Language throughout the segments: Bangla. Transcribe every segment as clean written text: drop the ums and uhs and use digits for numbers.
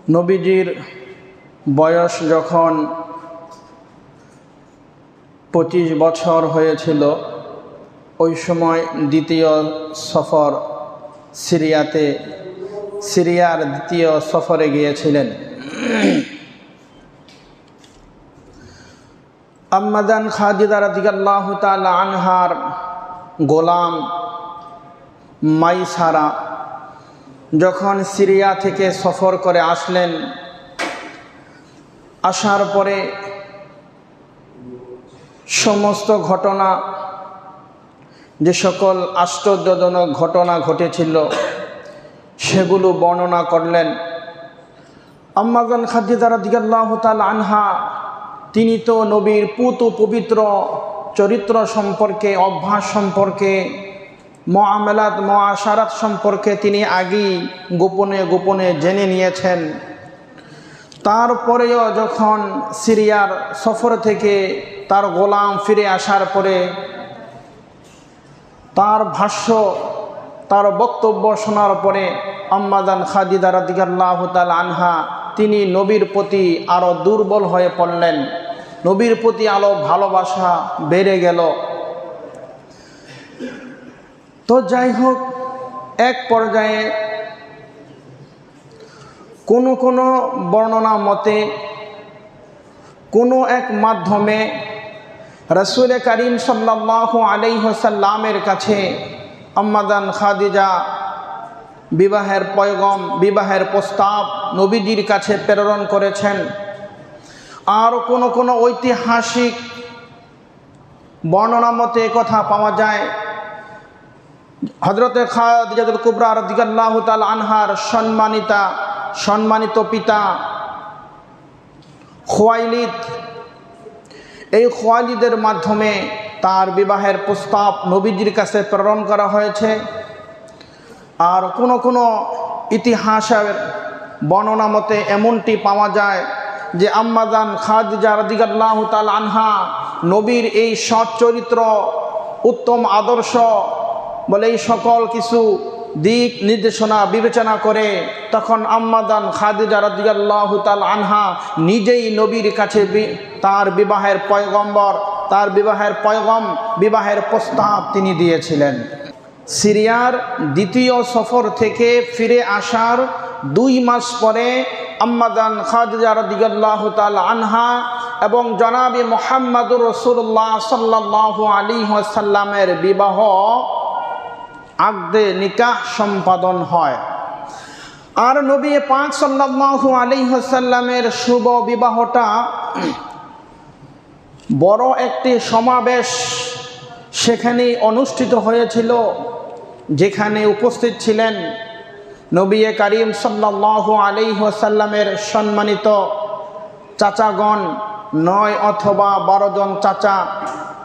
নবীজির বয়স যখন 25 বছর হয়েছিল, ওই সময় দ্বিতীয় সফর সিরিয়ার দ্বিতীয় সফরে গিয়েছিলেন। আম্মাজান খাদিজা রাদিয়াল্লাহু তাআলা আনহার গোলাম মাইসারা যখন সিরিয়া থেকে সফর করে আসলেন, আসার পরে সমস্ত ঘটনা, যে সকল আশ্চর্যজনক ঘটনা ঘটেছিল সেগুলো বর্ণনা করলেন। আম্মাজান খাদিজা রাদিয়াল্লাহু তাআলা আনহা তিনি তো নবীর পুত পবিত্র চরিত্র সম্পর্কে, অভ্যাস সম্পর্কে, মুআমালাত মুআশারাত সম্পর্কে তিনি আগেই গোপনে গোপনে জেনে নিয়েছেন। তারপরেও যখন সিরিয়ার সফর থেকে তার গোলাম ফিরে আসার পরে তার ভাষ্য, তার বক্তব্য শোনার পরে আম্মাজান খাদিজা রাদিয়াল্লাহু তাআলা আনহা তিনি নবীর প্রতি আরও দুর্বল হয়ে পড়লেন, নবীর প্রতি আরও ভালোবাসা বেড়ে গেল। তো যাই হোক, এক পর্যায়ে কোনো বর্ণনা মতে কোনো এক মাধ্যমে রাসূল করিম সাল্লাল্লাহু আলাইহি ওয়াসাল্লামের কাছে আম্মাজান খাদিজা বিবাহের প্রস্তাব নবীজির কাছে প্রেরণ করেছেন। আর কোনো ঐতিহাসিক বর্ণনা মতে কথা পাওয়া যায়, হযরতে খাদিজাতুল কুবরা রাদিয়াল্লাহু তাআলা আনহার সম্মানিত পিতা খুয়াইলিদ, এই খুয়াইলিদের মাধ্যমে তার বিবাহের প্রস্তাব নবীজির কাছে প্রেরণ করা হয়েছে। আর কোনো ইতিহাসের বর্ণনা মতে এমনটি পাওয়া যায় যে আম্মাজান খাদিজা রাদিয়াল্লাহু তাআলা আনহা নবীর এই সৎ চরিত্র, উত্তম আদর্শ বলে এই সকল কিছু দিক নির্দেশনা বিবেচনা করে তখন আম্মাজান খাদিজা রাদিয়াল্লাহু তাআলা আনহা নিজেই নবীর কাছে তার বিবাহের প্রস্তাব তিনি দিয়েছিলেন। সিরিয়ার দ্বিতীয় সফর থেকে ফিরে আসার 2 মাস পরে আম্মাজান খাদিজা রাদিয়াল্লাহু তাআলা আনহা এবং জনাবে মুহাম্মদুর রাসূলুল্লাহ সাল্লাল্লাহু আলাইহি ওয়াসাল্লামের বিবাহ আকদে নিকাহ সম্পাদন হয়। আর নবী পাক সাল্লাল্লাহু আলাইহি ওয়াসাল্লামের শুভ বিবাহটা বড় একটি সমাবেশ সেখানে অনুষ্ঠিত হয়েছিল, যেখানে উপস্থিত ছিলেন নবী করিম সাল্লাল্লাহু আলাইহি ওয়াসাল্লামের সম্মানিত চাচাগণ, 9 অথবা 12 জন চাচা,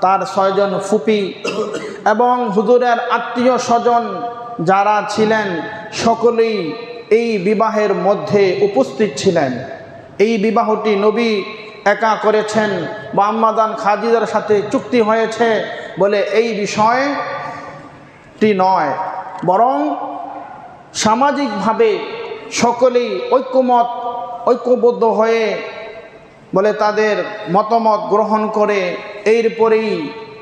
তার 6 জন ফুপি এবং হুজুরের আত্মীয় স্বজন যারা ছিলেন সকলেই এই বিবাহের মধ্যে উপস্থিত ছিলেন। এই বিবাহটি নবী একা করেছেন বা আম্মাজান খাদিজার সাথে চুক্তি হয়েছে বলে এই বিষয়টি নয়, বরং সামাজিকভাবে সকলেই ঐক্যবদ্ধ হয়ে বলে তাদের মতামত গ্রহণ করে এরপরেই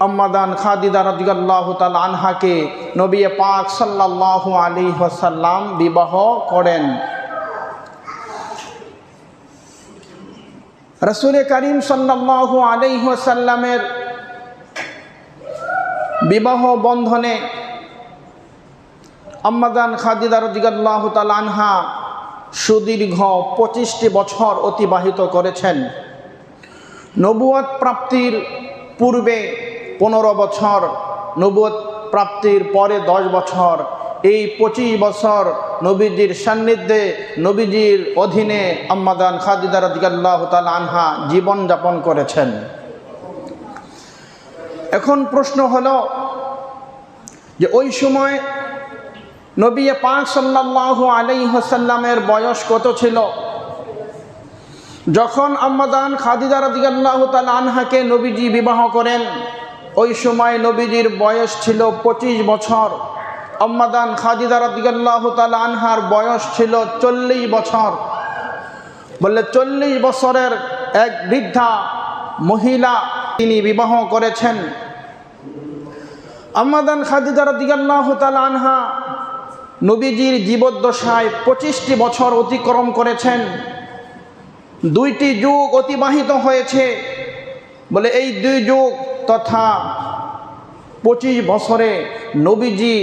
আম্মাজান খাদিজা রাদিয়াল্লাহু তাআলা আনহাকে নবী পাক সাল্লাল্লাহু আলাইহি ওয়াসাল্লাম বিবাহ করেন। রাসূল করিম সাল্লাল্লাহু আলাইহি ওয়াসাল্লামের বিবাহ বন্ধনে আম্মাজান খাদিজা রাদিয়াল্লাহু তাআলা আনহা সুদীর্ঘ 25টি বছর অতিবাহিত করেছেন। নবুয়ত প্রাপ্তির পূর্বে 15 বছর, নবুয়ত প্রাপ্তির পরে 10 বছর, এই 25 বছর নবীজির সান্নিধ্যে, নবীজির অধীনে আম্মাজান খাদিজা রাদিয়াল্লাহু তাআলা আনহা জীবন যাপন করেছেন। এখন প্রশ্ন হলো যে ওই সময় নবী পাক সাল্লাল্লাহু আলাইহি ওয়াসাল্লামের বয়স কত ছিল? যখন আম্মাজান খাদিজা রাদিয়াল্লাহু তাআলা আনহাকে নবীজি বিবাহ করেন ওই সময় নবীজির বয়স ছিল 25 বছর, আম্মাজান খাদিজা রাদিয়াল্লাহু তাআলা আনহার বয়স ছিল 40 বছর। বললে 40 বছরের এক বৃদ্ধা মহিলা তিনি বিবাহ করেছেন। আম্মা জান খাদিজা রাদিয়াল্লাহু তাআলা আনহা নবীজির জীবদ্দশায় 25টি বছর অতিক্রম করেছেন। 2টি যুগ অতিবাহিত হয়েছে। বলে এই 2 যুগ তথা 25 বছরে নবীজি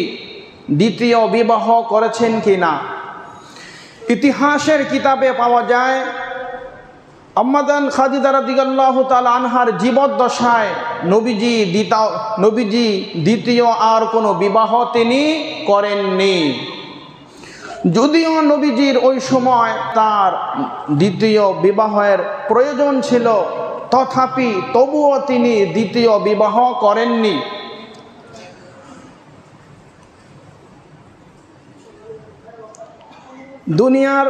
দ্বিতীয় বিবাহ করেছেন কিনা। ইতিহাসের কিতাবে পাওয়া যায় আম্মা জান খাদিজা রাদিয়াল্লাহু তাআলা আনহার জীবদ্দশায় নবীজি দ্বিতীয় আর কোনো বিবাহ তিনি করেননি। যদিও নবীজির ওই সময় তার দ্বিতীয় বিবাহের প্রয়োজন ছিল, তবুও তিনি দ্বিতীয় বিবাহ করেননি। দুনিয়ার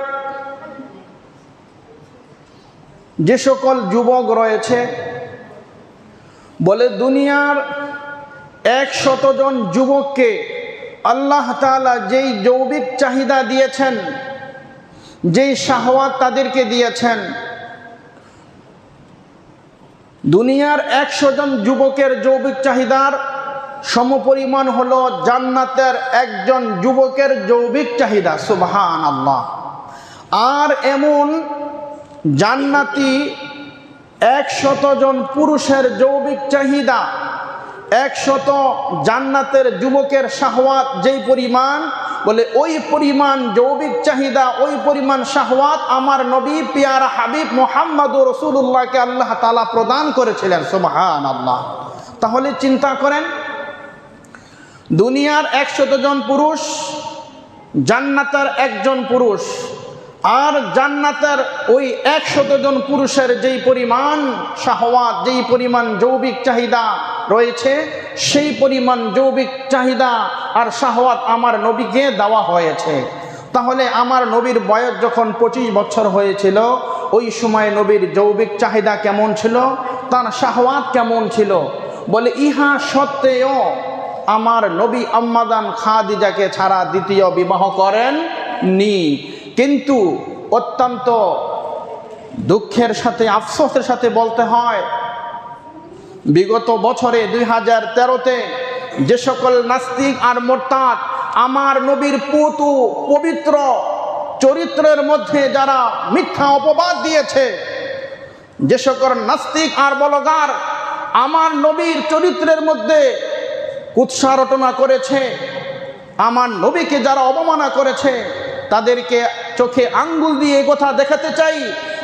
যে সকল যুবক রয়েছে, বলে দুনিয়ার 100 জন যুবককে আল্লাহ তাআলা যেই যৌবিক চাহিদা দিয়েছেন, যেই শাহওয়াত তাদেরকে দিয়েছেন, দুনিয়ার 100 জন যুবকের যৌবিক চাহিদার সমপরিমাণ হলো জান্নাতের একজন যুবকের যৌবিক চাহিদা। সুবহানাল্লাহ। আর এমন জান্নাতি 100 জন পুরুষের যৌবিক চাহিদা, 100 জান্নাতের যুবকের শাহওয়াত যেই পরিমাণ, বলে ওই পরিমাণ যৌবিক চাহিদা, ওই পরিমাণ শাহওয়াত আমার নবী পিয়ারা হাবিব মুহাম্মদুর রাসূলুল্লাহকে আল্লাহ তাআলা প্রদান করেছিলেন। সুবহানাল্লাহ। তাহলে চিন্তা করেন, দুনিয়ার 100 জন পুরুষ, জান্নাতের একজন পুরুষ, আর জান্নাতের ওই 100 জন পুরুষের যেই পরিমাণ শাহওয়াত, যেই পরিমাণ যৌবিক চাহিদা রয়েছে, সেই পরিমাণ যৌবিক চাহিদা আর শাহওয়াত আমার নবীকে দেওয়া হয়েছে। তাহলে আমার নবীর বয়স যখন 25 বছর হয়েছিল, ওই সময় নবীর যৌবিক চাহিদা কেমন ছিল, তার শাহওয়াত কেমন ছিল। বলে ইহা সত্ত্বেও আমার নবী আম্মা জান খাদিজাকে ছাড়া দ্বিতীয় বিবাহ করেননি। কিন্তু অত্যন্ত দুঃখের সাথে, আফসোসের সাথে বলতে হয়, বিগত বছরে 2013-তে যে সকল নাস্তিক আর মোরতাদ আমার নবীর পবিত্র চরিত্রের মধ্যে যারা মিথ্যা অপবাদ দিয়েছে, যে সকল নাস্তিক আর বলগার আমার নবীর চরিত্রের মধ্যে কুৎসা রটনা করেছে, আমার নবীকে যারা অবমাননা করেছে, তাদেরকে চোখে আঙ্গুল দিয়ে কথা দেখাতে চাই।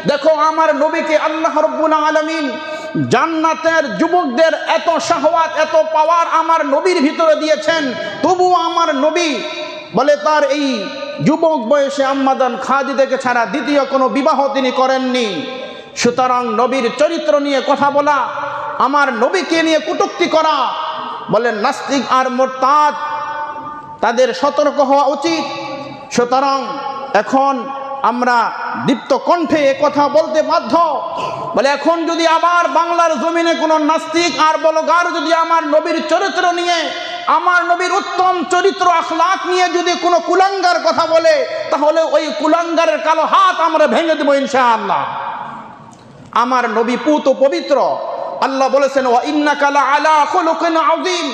দেখো, আমার নবীকে আল্লাহ রাব্বুল আলামিন জান্নাতের যুবকদের এত শাহওয়াত, এত পাওয়ার আমার নবীর ভিতরে দিয়েছেন, তবুও আমার নবী বলে তার এই যুবক বয়সে আম্মা জান খাদিজাকে ছাড়া দ্বিতীয় কোনো বিবাহ তিনি করেননি। সুতরাং নবীর চরিত্র নিয়ে কথা বলা, আমার নবীকে নিয়ে কটূক্তি করা, বলে নাস্তিক আর মুরতাদ তাদের সতর্ক হওয়া উচিত। সুতরাং এখন আমরা দীপ্ত কণ্ঠে কথা বলতে বাধ্য। বলে এখন যদি আবার বাংলার জমিনে কোনো নাস্তিক আর বলগার যদি আমার নবীর চরিত্র নিয়ে, আমার নবীর উত্তম চরিত্র আখলাক নিয়ে যদি কোনো কুলাঙ্গার কথা বলে, তাহলে ওই কুলাঙ্গারের কালো হাত আমরা ভেঙে দেব ইনশাআল্লাহ। আমার নবী পবিত্র। আল্লাহ বলেছেন ওয়া ইন্নাকা লাআলা খুলুকিন আযীম,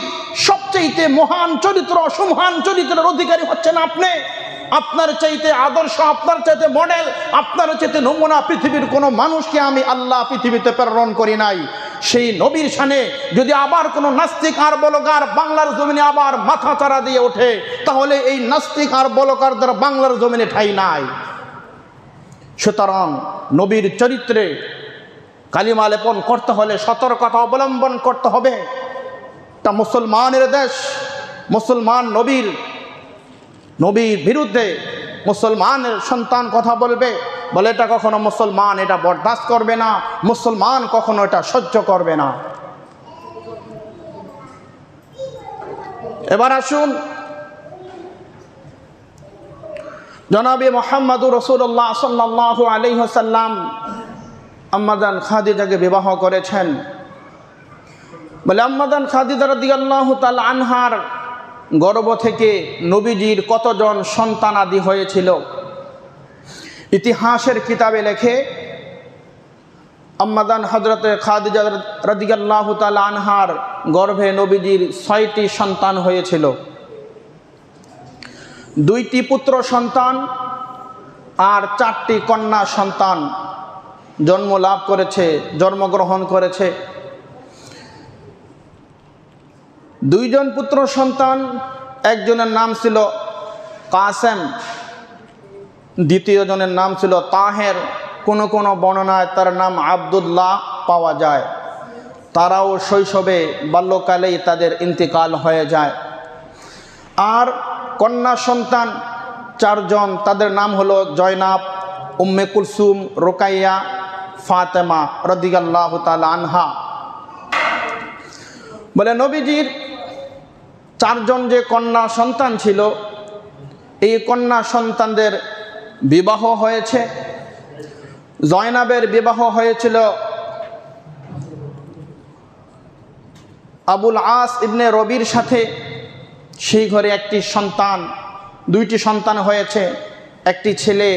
সবচেয়ে মহান চরিত্র, সুমহান চরিত্রের অধিকারী হচ্ছেন আপনি। আপনার চাইতে আদর্শ, আপনার চাইতে মডেল, আপনার চাইতে নমুনা পৃথিবীর কোনো মানুষকে আমি আল্লাহ পৃথিবীতে প্রেরণ করি নাই। সেই নবীর শানে যদি আবার কোনো নাস্তিক আর বলগার বাংলার জমিনে আবার মাথা চারা দিয়ে ওঠে, তাহলে এই নাস্তিক আর বলগারদের বাংলার জমিনে ঠাঁই নাই। সুতরাং নবীর চরিত্রে কালিমা লেপন করতে হলে সতর্কতা অবলম্বন করতে হবে। তা মুসলমানের দেশ, মুসলমান নবীর বিরুদ্ধে মুসলমানের সন্তান কথা বলবে, বলে এটা কখনো মুসলমান এটা বরদাস্ত করবে না, মুসলমান কখনো এটা সহ্য করবে না। এবার আসুন, জনাবে মুহাম্মদুর রাসূলুল্লাহ সাল্লাল্লাহু আলাইহি ওয়াসাল্লাম আম্মা জান খাদিজাকে বিবাহ করেছেন। বলে আম্মা জান খাদিজা রাদিয়াল্লাহু তাআলা আনহার গর্ভ থেকে নবীজির কতজন সন্তানাদি হয়েছিল, ইতিহাসের কিতাবে লেখে আম্মাদান হযরতে খাদিজা রাদিয়াল্লাহু তাআলা আনহার গর্ভে নবীজির 6টি সন্তান হয়েছিল। 2টি পুত্র সন্তান আর 4টি কন্যা সন্তান জন্মগ্রহণ করেছে। 2 জন পুত্র সন্তান, একজনের নাম ছিল কাসেম, দ্বিতীয় জনের নাম ছিল তাহের, কোনো কোনো বর্ণনায় তার নাম আব্দুল্লাহ পাওয়া যায়। তারাও শৈশবে বাল্যকালেই তাদের ইন্তেকাল হয়ে যায়। আর কন্যা সন্তান 4 জন, তাদের নাম হলো জয়নাব, উম্মে কুলসুম, রুকাইয়া, ফাতেমা রাদিয়াল্লাহু তাআলা আনহা। বলে নবীজির 4 জন যে কন্যা সন্তান ছিল, এই কন্যা সন্তানদের বিবাহ হয়েছে। জয়নাবের বিবাহ হয়েছিল আবুল আস ইবনে রবির সাথে। সেই ঘরে 2টি সন্তান হয়েছে, একটি ছেলে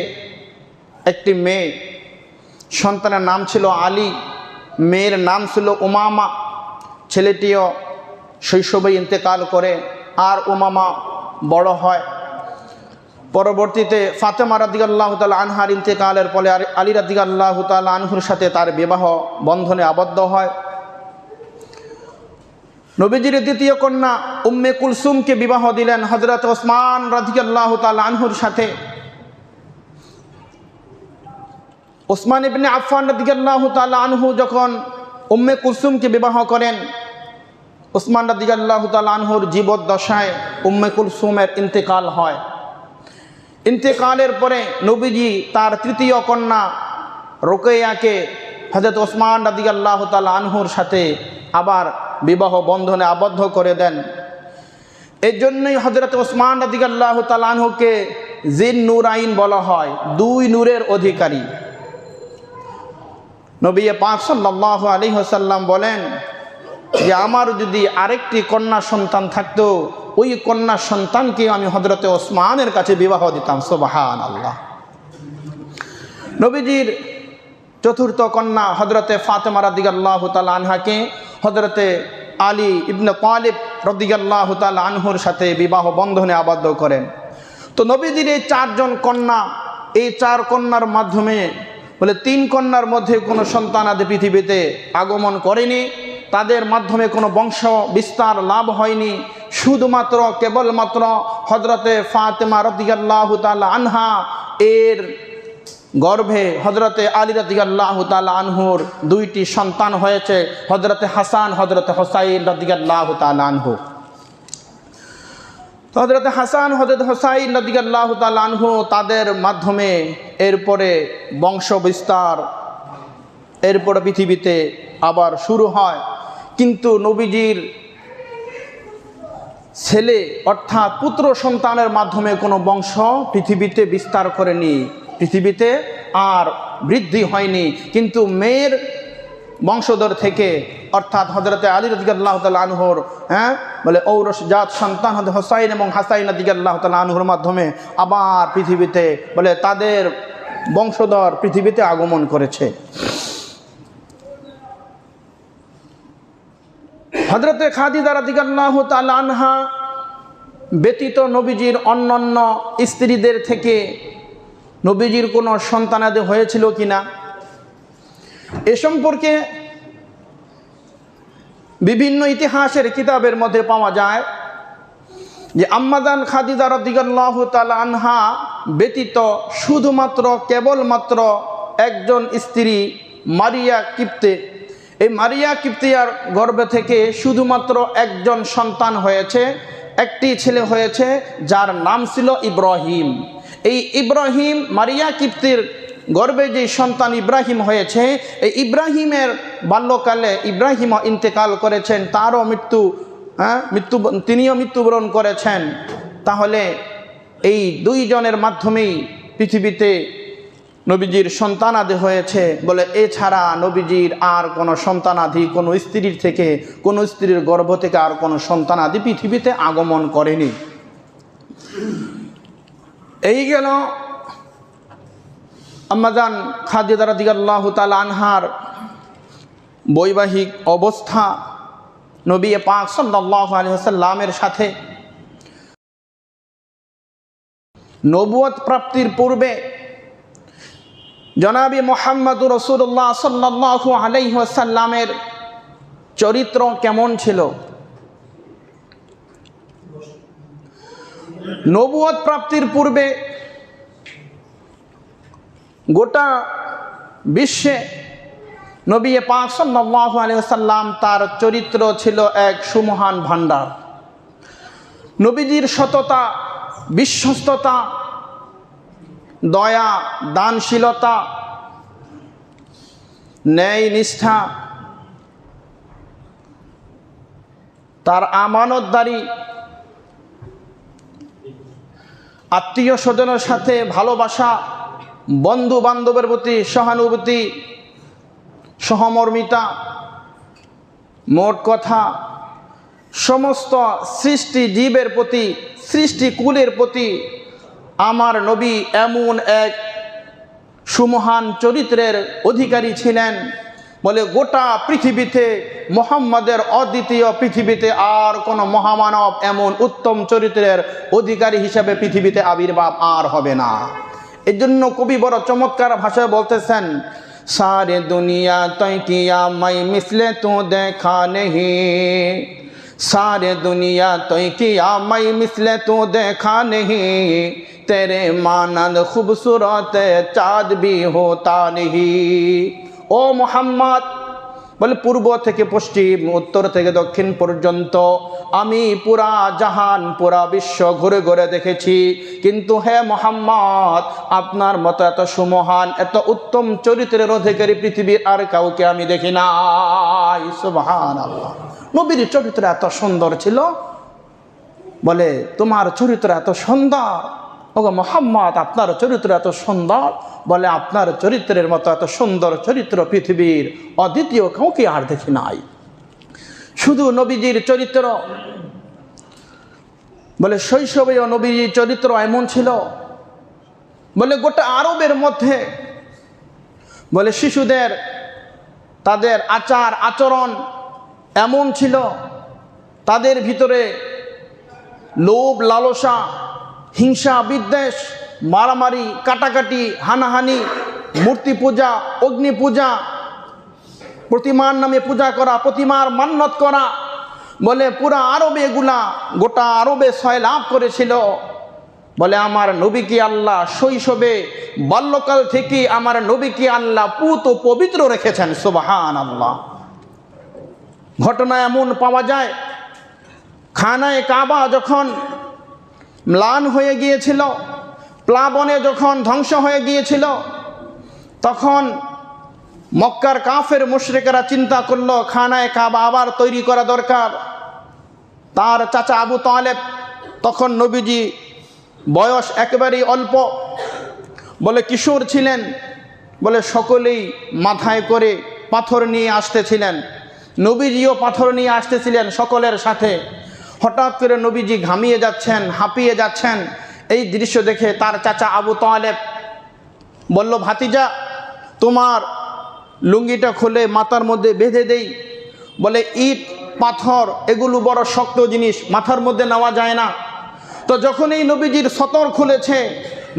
একটি মেয়ে। সন্তানের নাম ছিল আলী, মেয়ের নাম ছিল উমামা। ছেলেটিও শৈশবে ইন্তেকাল করে আর উমামা বড় হয়। পরবর্তীতে ফাতেমা রাদিয়াল্লাহু তাআলা আনহার ইন্তেকালের পরে আলী রাদিয়াল্লাহু তাআলা আনহুর সাথে তার বিবাহ বন্ধনে আবদ্ধ হয়। নবীজির দ্বিতীয় কন্যা উম্মে কুলসুমকে বিবাহ দিলেন হযরত ওসমান রাদিয়াল্লাহু তাআলা আনহুর সাথে। ওসমান ইবনে আফফান রাদিয়াল্লাহু তাআলা আনহু যখন উম্মে কুলসুমকে বিবাহ করেন, ওসমান রাদিয়াল্লাহু তাআলা আনহুর জীবদ্দশায় উম্মে কুলসুমের ইন্তেকাল হয়। ইন্তেকালের পরে নবীজি তার তৃতীয় কন্যা রুকাইয়াকে হযরত ওসমান রাদিয়াল্লাহু তাআলা আনহুর সাথে আবার বিবাহ বন্ধনে আবদ্ধ করে দেন। এর জন্যই হযরত ওসমান রাদিয়াল্লাহু তাআলা আনহুকে জিন নূরাইন বলা হয়, 2 নূরের অধিকারী। নবী পাক সাল্লাল্লাহু আলাইহি ওয়াসাল্লাম বলেন যে আমার যদি আরেকটি কন্যা সন্তান থাকতো, ওই কন্যা সন্তানকে আমি হযরতে ওসমানের কাছে বিবাহ দিতাম। সুবহানাল্লাহ। নবীজির চতুর্থ কন্যা হযরতে ফাতেমা রাদিয়াল্লাহু তাআলা আনহাকে হযরতে আলী ইবনে তালিব রাদিয়াল্লাহু তাআলা আনহুর সাথে বিবাহ বন্ধনে আবদ্ধ করেন। তো নবীজির এই 4 জন কন্যা, এই 4 কন্যার মাধ্যমে বলে 3 কন্যার মধ্যে কোনো সন্তানাদি পৃথিবীতে আগমন করেনি, তাদের মাধ্যমে কোনো বংশ বিস্তার লাভ হয়নি। শুধুমাত্র কেবলমাত্র হযরতে ফাতেমা রাদিয়াল্লাহু তাআলা আনহা এর গর্ভে হযরতে আলী রাদিয়াল্লাহু তাআলা আনহুর 2টি সন্তান হয়েছে, হযরতে হাসান, হযরতে হুসাইন রাদিয়াল্লাহু তাআলা আনহু। হযরতে হাসান, হযরত হুসাইন রাদিয়াল্লাহু তাআলা আনহু, তাদের মাধ্যমে এরপরে বংশ বিস্তার এরপরে পৃথিবীতে আবার শুরু হয়। কিন্তু নবীজির ছেলে অর্থাৎ পুত্র সন্তানের মাধ্যমে কোনো বংশ পৃথিবীতে বিস্তার করেনি, পৃথিবীতে আর বৃদ্ধি হয়নি। কিন্তু মেয়ের বংশধর থেকে অর্থাৎ হযরতে আলী রাদিয়াল্লাহু তাআলা আনহুর বলে ঔরসজাত সন্তান হযরত হুসাইন এবং হাসান রাদিয়াল্লাহু তাআলা আনহুর মাধ্যমে আবার পৃথিবীতে বলে তাদের বংশধর পৃথিবীতে আগমন করেছে। হযরতে খাদিজা রাদিয়াল্লাহু তাআলা আনহা ব্যতীত নবীজির অন্যান্য স্ত্রীদের থেকে নবীজির কোনো সন্তানাদি হয়েছিল কিনা এ সম্পর্কে বিভিন্ন ইতিহাসের কিতাবের মধ্যে পাওয়া যায় যে আম্মাজান খাদিজা রাদিয়াল্লাহু তাআলা আনহা ব্যতীত শুধুমাত্র কেবলমাত্র একজন স্ত্রী মারিয়া কিপ্তে, এই মারিয়া কিপ্তিয়ার গর্ভ থেকে শুধুমাত্র একজন সন্তান হয়েছে, একটি ছেলে হয়েছে যার নাম ছিল ইব্রাহিম। এই ইব্রাহিম, মারিয়া কিপ্তির গর্ভে যে সন্তান ইব্রাহিম হয়েছে, এই ইব্রাহিমের বাল্যকালে ইব্রাহিম ইন্তেকাল করেছেন, তারও তিনিও মৃত্যুবরণ করেছেন। তাহলে এই 2 জনের মাধ্যমেই পৃথিবীতে নবীজির সন্তানাদি হয়েছে বলে, এছাড়া নবীজির আর কোনো সন্তানাদি কোনো স্ত্রীর থেকে, কোনো স্ত্রীর গর্ভ থেকে আর কোনো সন্তানাদি পৃথিবীতে আগমন করেনি। এই গেল আম্মাজান খাদিজা রাদিয়াল্লাহু তাআলা আনহার বৈবাহিক অবস্থা নবী পাক সাল্লাল্লাহু আলাইহি ওয়াসাল্লামের সাথে নবুয়ত প্রাপ্তির পূর্বে জনাবি মুহাম্মদুর রাসূলুল্লাহ সাল্লাল্লাহু আলাইহি ওয়াসাল্লামের চরিত্র কেমন ছিল। নবুয়ত প্রাপ্তির পূর্বে গোটা বিশ্বে নবী পাক সাল্লাল্লাহু আলাইহি ওয়াসাল্লাম তার চরিত্র ছিল এক সুমহান ভাণ্ডার। নবীজির সততা, বিশ্বস্ততা, দয়া, দানশীলতা, ন্যায় নিষ্ঠা, তার আমানতদারি, আত্মীয় স্বজনের সাথে ভালোবাসা, বন্ধু বান্ধবের প্রতি সহানুভূতি, সহমর্মিতা, মোট কথা সমস্ত সৃষ্টি জীবের প্রতি, সৃষ্টিকুলের প্রতি আমার নবী এমন এক সুমহান চরিত্রের অধিকারী ছিলেন বলে গোটা পৃথিবীতে মুহাম্মাদের অদ্বিতীয় পৃথিবীতে আর কোনো মহামানব এমন উত্তম চরিত্রের অধিকারী হিসেবে পৃথিবীতে আবির্ভাব আর হবে না। এর জন্য কবি বড় চমৎকার ভাষায় বলতেছেন, সারে দুনিয়া তৈ কিয়া মাই মিসলে তু দেখা নেহি, सारे दुनिया तो किया मैं मिसले तू देखा नहीं, तेरे मानंद खूबसूरत चाँद भी होता नहीं। ओ मोहम्मद বলে পূর্ব থেকে পশ্চিম, উত্তর থেকে দক্ষিণ পর্যন্ত আমি পুরা জাহান, পুরা বিশ্ব ঘুরে ঘুরে দেখেছি, কিন্তু হে মোহাম্মদ আপনার মতো এত সুমহান, এত উত্তম চরিত্রের অধিকারী পৃথিবীর আর কাউকে আমি দেখি নাই। সুবহানাল্লাহ। নবীর চরিত্র এত সুন্দর ছিল, বলে তোমার চরিত্র এত সুন্দর, ওগো মোহাম্মদ আপনার চরিত্র এত সুন্দর, বলে আপনার চরিত্রের মতো এত সুন্দর চরিত্র পৃথিবীর অদ্বিতীয় কাউকে আর দেখি নাই। শুধু নবীজির চরিত্র বলে শৈশবেও নবীজির চরিত্র এমন ছিল, বলে গোটা আরবের মধ্যে বলে শিশুদের তাদের আচার আচরণ এমন ছিল, তাদের ভিতরে লোভ লালসা, হিংসা বিদ্বেষ, মারামারি কাটাকাটি, হানাহানি, মূর্তি পূজা, অগ্নি পূজা, প্রতিমার নামে পূজা করা, প্রতিমার মান্যত করা, বলে পুরা আরবে এগুলা গোটা আরবে সয়লাভ করেছিল। বলে আমার নবীকে আল্লাহ শৈশবে বাল্যকাল থেকে আমার নবীকে আল্লাহ পুত ও পবিত্র রেখেছেন। সুবহানাল্লাহ। ঘটনা এমন পাওয়া যায়, খানায়ে কাবা যখন ম্লান হয়ে গিয়েছিল, প্লাবনে যখন ধ্বংস হয়ে গিয়েছিল, তখন মক্কার কাফের মুশরিকরা চিন্তা করলো খানায়ে কাবা আবার তৈরি করা দরকার। তার চাচা আবু তালেব, তখন নবীজি বয়স একেবারেই অল্প, বলে কিশোর ছিলেন, বলে সকলেই মাথায় করে পাথর নিয়ে আসতেছিলেন, নবীজিও পাথর নিয়ে আসতেছিলেন সকলের সাথে। হঠাৎ করে নবীজি ঘামিয়ে যাচ্ছেন, হাঁপিয়ে যাচ্ছেন। এই দৃশ্য দেখে তার চাচা আবু তালেব বলল, ভাতিজা তোমার লুঙ্গিটা খুলে মাথার মধ্যে বেঁধে দেই। বলে ইট পাথর এগুলো বড় শক্ত জিনিস, মাথার মধ্যে নেওয়া যায় না। তো যখন এই নবীজির সতর খুলেছে,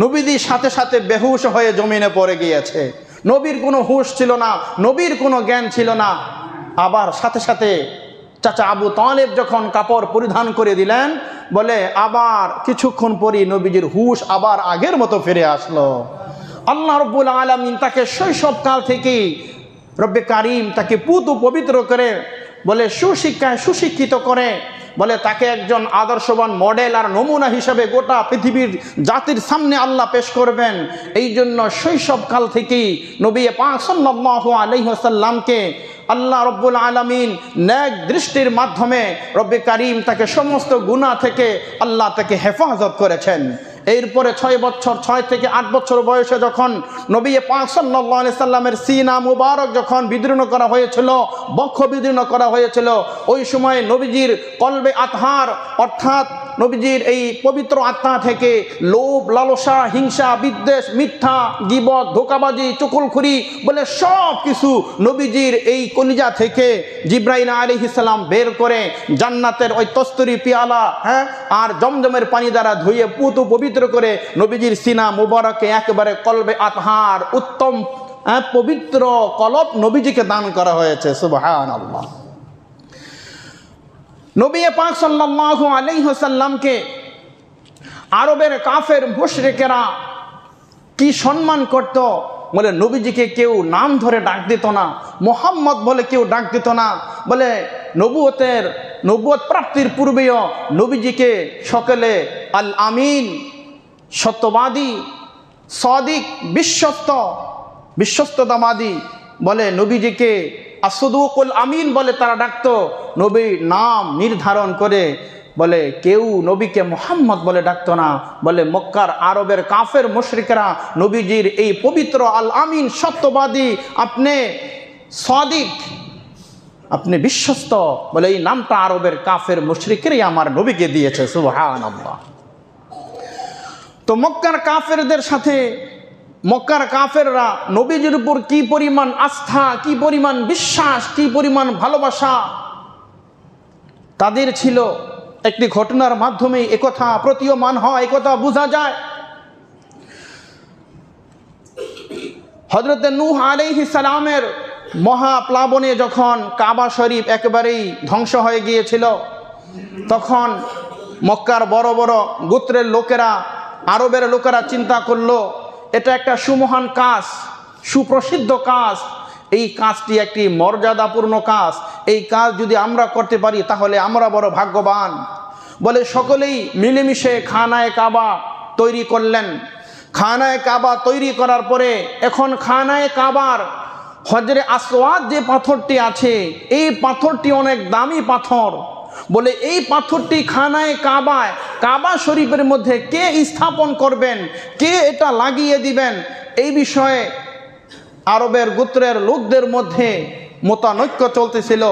নবীজি সাথে সাথে বেহুশ হয়ে জমিনে পড়ে গিয়েছে। নবীর কোনো হুঁশ ছিল না, নবীর কোনো জ্ঞান ছিল না। আবার সাথে সাথে চাচা আবু তালেব যখন কাপড় পরিধান করে দিলেন, বলে আবার কিছুক্ষণ পরই নবীজির হুঁশ আবার আগের মতো ফিরে আসলো। আল্লাহ রব্বুল আলামিন তাকে শৈশবকাল থেকেই রব্বে কারিম তাকে পুত পবিত্র করে, বলে সুশিক্ষায় সুশিক্ষিত করে, বলে তাকে একজন আদর্শবান মডেল আর নমুনা হিসাবে গোটা পৃথিবীর জাতির সামনে আল্লাহ পেশ করবেন। এই জন্য শৈশবকাল থেকেই নবী পাক সাল্লাল্লাহু আলাইহি ওয়াসাল্লামকে আল্লাহ রব্বুল আলামিন নেক দৃষ্টির মাধ্যমে রব্বে কারিম তাকে সমস্ত গুনাহ থেকে আল্লাহ তাকে হেফাজত করেছেন। এরপরে 6 থেকে 8 বছর বয়সে যখন নবী পাক সাল্লাল্লাহু আলাইহি সাল্লামের সিনা মুবারক যখন বিদীর্ণ করা হয়েছিল, বক্ষ বিদীর্ণ করা হয়েছিল, ওই সময় নবীজির কলবে আতহার অর্থাৎ নবীজির এই পবিত্র আত্মা থেকে লোভ, লালসা, হিংসা, বিদ্বেষ, মিথ্যা, গীবত, ধোঁকাবাজি, চুগলখড়ি বলে সব কিছু নবীজির এই কলিজা থেকে জিবরাইল আলাইহিস সালাম বের করে জান্নাতের ওই তস্তরি পিয়ালা আর জমজমের পানি দ্বারা ধুয়ে পুত পবিত্র করে নবীজির সিনা মুবারকে একেবারে কলবে আতহার উত্তম পবিত্র কলব নবীজিকে দান করা হয়েছে। সুবহানাল্লাহ। নবী পাক সাল্লাল্লাহু আলাইহি ওয়াসাল্লামকে আরবের কাফের মুশরিকেরা কি সম্মান করত, বলে নবীজিকে কেউ নাম ধরে ডাক দিত না, মোহাম্মদ বলে কেউ ডাক দিত না, বলে নবুয়ত প্রাপ্তির পূর্বেও নবীজিকে সকলে আল আমিন, সত্যবাদী, সাদিক, বিশ্বস্ততাবাদী বলে নবীজিকে আসদুকুল আমিন বলে তারা ডাকতো। নবীর নাম নির্ধারণ করে বলে কেউ নবীকে মোহাম্মদ বলে ডাকতো না, বলে মক্কার আরবের কাফের মুশরিকরা নবীজির এই পবিত্র আল আমিন, সত্যবাদী, আপনি সাদিক, আপনি বিশ্বস্ত বলে এই নামটা আরবের কাফের মুশরিকরাই আমার নবীকে দিয়েছে। সুবহানাল্লাহ। তো মক্কার কাফেরদের সাথে মক্কার কাফেররা নবীজির উপর কি পরিমাণ আস্থা, কি পরিমাণ বিশ্বাস, কি পরিমাণ ভালোবাসা তাদের ছিল, একটি ঘটনার মাধ্যমে একথা প্রতীয়মান হয়, একথা বোঝা যায়। হযরত নূহ আলাইহিস সালামের মহাপ্লাবনে যখন কাবা শরীফ একেবারেই ধ্বংস হয়ে গিয়েছিল, তখন মক্কার বড় বড় গোত্রের লোকেরা, আরবের লোকেরা চিন্তা করলো এটা একটা সুমহান কাজ, সুপ্রসিদ্ধ কাজ, এই কাজটি একটি মর্যাদাপূর্ণ কাজ, এই কাজ যদি আমরা করতে পারি তাহলে আমরা বড় ভাগ্যবান। বলে সকলেই মিলেমিশে খানায়ে কাবা তৈরি করলেন। খানায়ে কাবা তৈরি করার পরে এখন খানায়ে কাবার হজরে আসওয়াদ যে পাথরটি আছে, এই পাথরটি অনেক দামি পাথর। বলে এই পাথরটি খানায়ে কাবায়, কাবা শরীফের মধ্যে কে স্থাপন করবেন, কে এটা লাগিয়ে দিবেন, এই বিষয়ে আরবের গোত্রের লোকদের মধ্যে মতানৈক্য চলতেছিল।